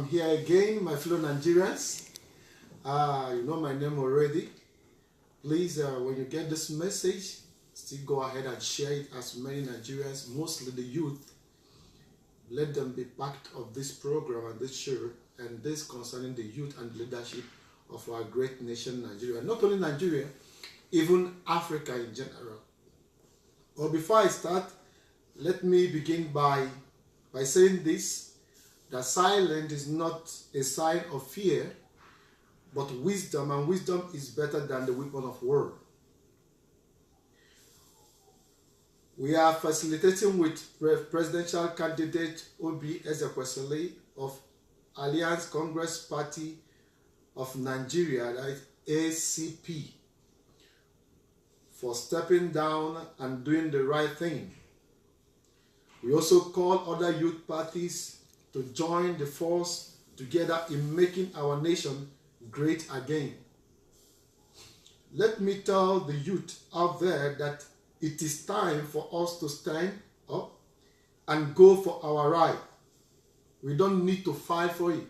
I'm here again, my fellow Nigerians. You know my name already. Please, when you get this message, still go ahead and share it as many Nigerians, mostly the youth. Let them be part of this program and this show, and this concerning the youth and leadership of our great nation, Nigeria. Not only Nigeria, even Africa in general. Well, before I start, let me begin by saying this, that silence is not a sign of fear, but wisdom, and wisdom is better than the weapon of war. We are facilitating with presidential candidate Obi Ezekwesili of Alliance Congress Party of Nigeria, that is ACP, for stepping down and doing the right thing. We also call other youth parties to join the force together in making our nation great again. Let me tell the youth out there that it is time for us to stand up and go for our right. We don't need to fight for it.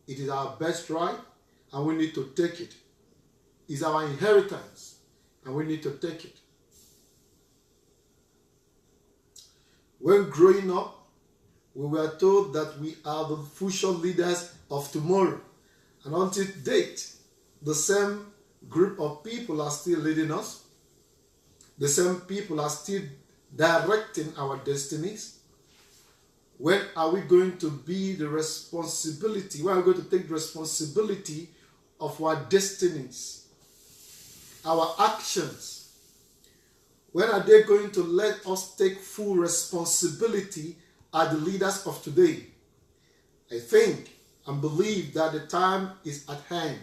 It is our best right, and we need to take it. It's our inheritance, and we need to take it. When growing up, we were told that we are the future leaders of tomorrow. And until date, the same group of people are still leading us. The same people are still directing our destinies. When are we going to be the responsibility? When are we going to take the responsibility of our destinies, our actions? When are they going to let us take full responsibility as the leaders of today? I think and believe that the time is at hand.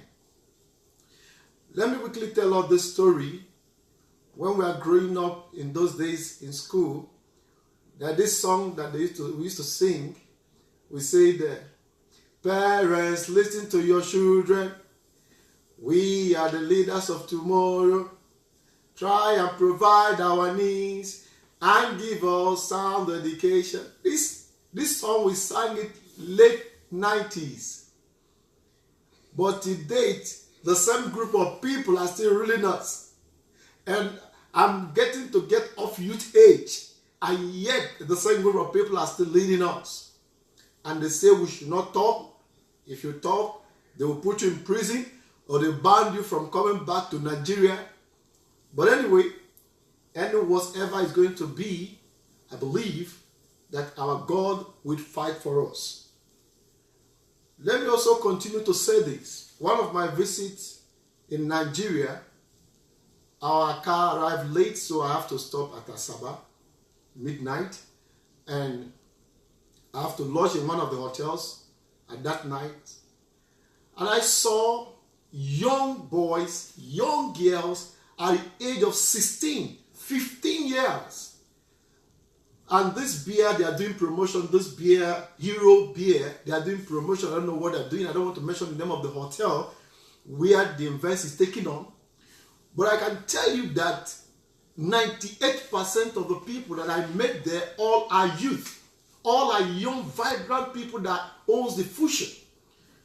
Let me quickly tell us this story. When we were growing up in those days in school, that this song that we used to sing, we said, parents, listen to your children. We are the leaders of tomorrow. Try and provide our needs and give us sound education. This song, we sang it late 90s. But to date, the same group of people are still ruling us. And I'm getting to get off youth age. And yet, the same group of people are still leading us. And they say we should not talk. If you talk, they will put you in prison, or they ban you from coming back to Nigeria. But anyway, whatever is going to be, I believe that our God will fight for us. Let me also continue to say this. One of my visits in Nigeria, our car arrived late, so I have to stop at Asaba, midnight, and I have to lodge in one of the hotels at that night. And I saw young boys, young girls, at the age of 16, 15 years. And this beer, they are doing promotion, this beer, Hero beer, they are doing promotion. I don't know what they're doing. I don't want to mention the name of the hotel where the event is taking on. But I can tell you that 98% of the people that I met there, all are youth. All are young, vibrant people that owns the future.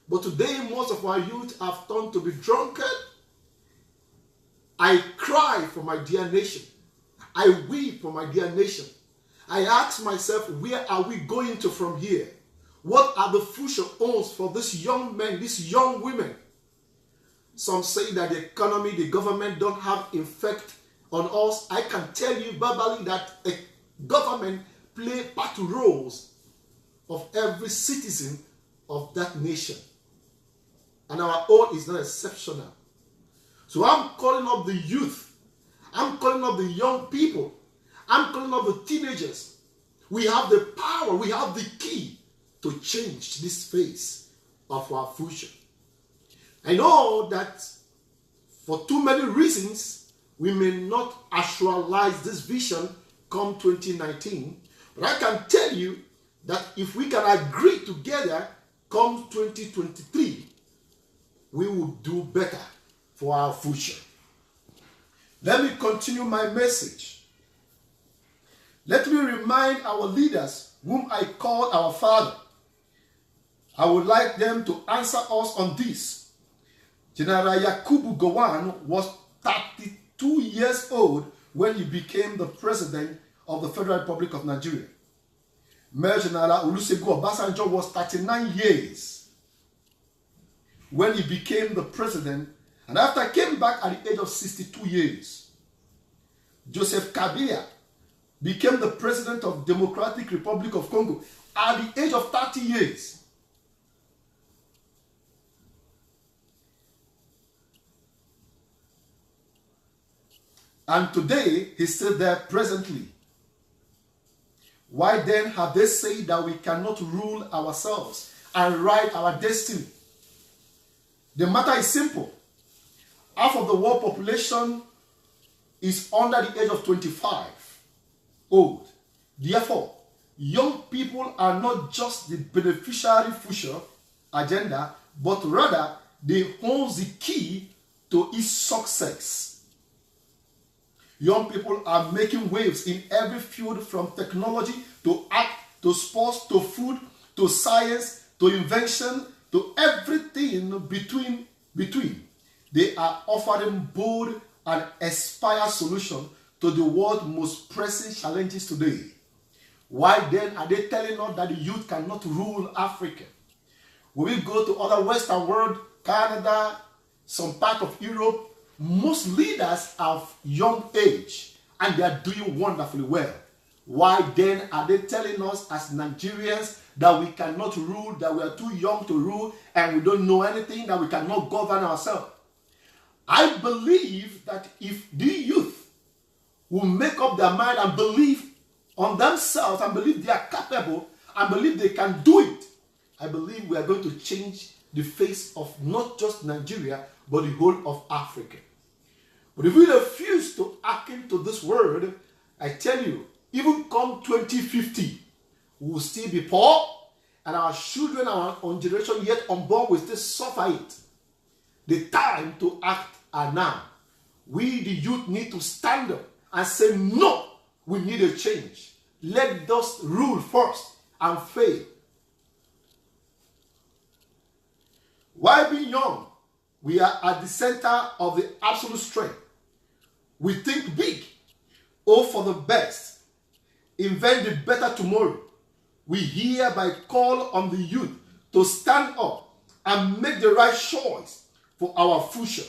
But today, most of our youth have turned to be drunkard. I cry for my dear nation. I weep for my dear nation. I ask myself, where are we going to from here? What are the future owns for these young men, these young women? Some say that the economy, the government don't have effect on us. I can tell you verbally that the government play part roles of every citizen of that nation. And our own is not exceptional. So I'm calling up the youth. I'm calling up the young people. I'm calling up the teenagers. We have the power, we have the key to change this face of our future. I know that for too many reasons, we may not actualize this vision come 2019. But I can tell you that if we can agree together come 2023, we will do better for our future. Let me continue my message. Let me remind our leaders, whom I call our Father. I would like them to answer us on this. General Yakubu Gowon was 32 years old when he became the president of the Federal Republic of Nigeria. Major General Olusegun Obasanjo was 39 years when he became the president, and after came back at the age of 62 years. Joseph Kabila became the president of Democratic Republic of Congo at the age of 30 years. And today, he's still there presently. Why then have they said that we cannot rule ourselves and write our destiny? The matter is simple. Half of the world population is under the age of 25 old. Therefore, young people are not just the beneficiary future agenda, but rather they hold the key to its success. Young people are making waves in every field, from technology to art to sports to food to science to invention to everything between. They are offering bold and inspired solutions to the world's most pressing challenges today. Why then are they telling us that the youth cannot rule Africa? When we go to other Western world, Canada, some part of Europe, most leaders are of young age and they are doing wonderfully well. Why then are they telling us as Nigerians that we cannot rule, that we are too young to rule and we don't know anything, that we cannot govern ourselves? I believe that if the youth will make up their mind and believe on themselves and believe they are capable and believe they can do it, I believe we are going to change the face of not just Nigeria, but the whole of Africa. But if we refuse to hearken to this word, I tell you, even come 2050, we will still be poor, and our children, our own generation yet unborn, will still suffer it. The time to act are now. We, the youth, need to stand up and say, no, we need a change. Let us rule first and fail. While being young, we are at the center of the absolute strength. We think big, hope for the best, invent the better tomorrow. We hereby call on the youth to stand up and make the right choice for our future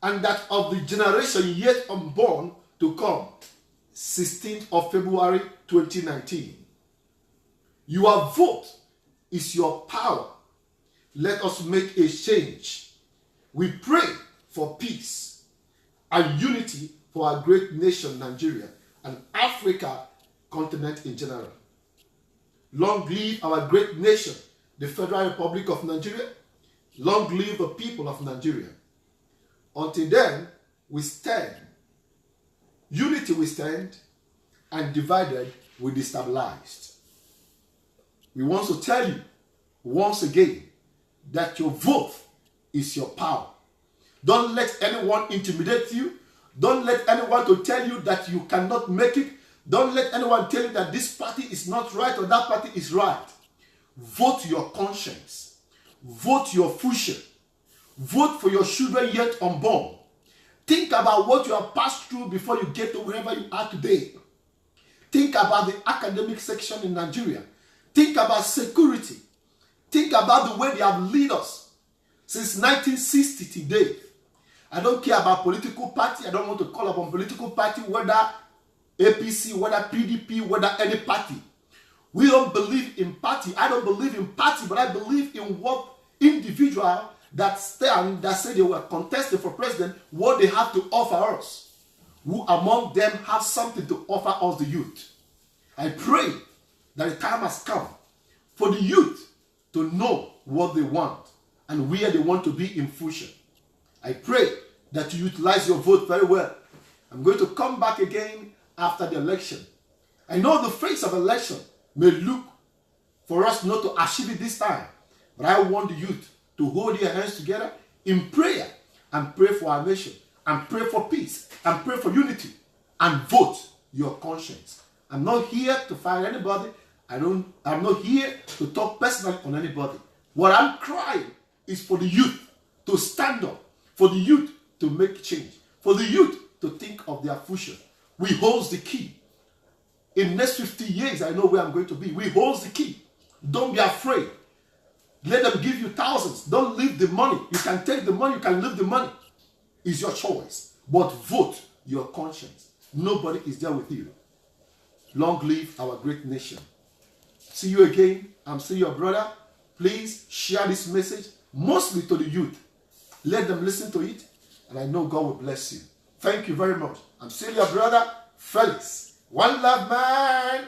and that of the generation yet unborn to come. 16th of February 2019. Your vote is your power. Let us make a change. We pray for peace and unity for our great nation, Nigeria, and Africa continent in general. Long live our great nation, the Federal Republic of Nigeria. Long live the people of Nigeria. Until then, we stand. Unity we stand, and divided we destabilized. We want to tell you once again that your vote is your power. Don't let anyone intimidate you. Don't let anyone to tell you that you cannot make it. Don't let anyone tell you that this party is not right or that party is right. Vote your conscience. Vote your future. Vote for your children yet unborn. Think about what you have passed through before you get to wherever you are today. Think about the academic section in Nigeria. Think about security. Think about the way they have led us since 1960 today. I don't care about political party. I don't want to call upon political party, whether APC, whether PDP, whether any party. We don't believe in party. I don't believe in party, but I believe in what individual that stand, that say they were contested for president, what they have to offer us. Who among them have something to offer us, the youth? I pray that the time has come for the youth to know what they want and where they want to be in future. I pray that you utilize your vote very well. I'm going to come back again after the election. I know the face of election may look for us not to achieve it this time, but I want the youth to hold their hands together in prayer and pray for our nation and pray for peace and pray for unity and vote your conscience. I'm not here to fight anybody. I'm not here to talk personally on anybody. What I'm crying is for the youth to stand up, for the youth to make change, for the youth to think of their future. We hold the key. In the next 50 years, I know where I'm going to be. We hold the key. Don't be afraid. Let them give you thousands. Don't leave the money. You can take the money, you can leave the money. It's your choice. But vote your conscience. Nobody is there with you. Long live our great nation. See you again. I'm still your brother. Please share this message, mostly to the youth. Let them listen to it, and I know God will bless you. Thank you very much. I'm still your brother, Felix. One love, man.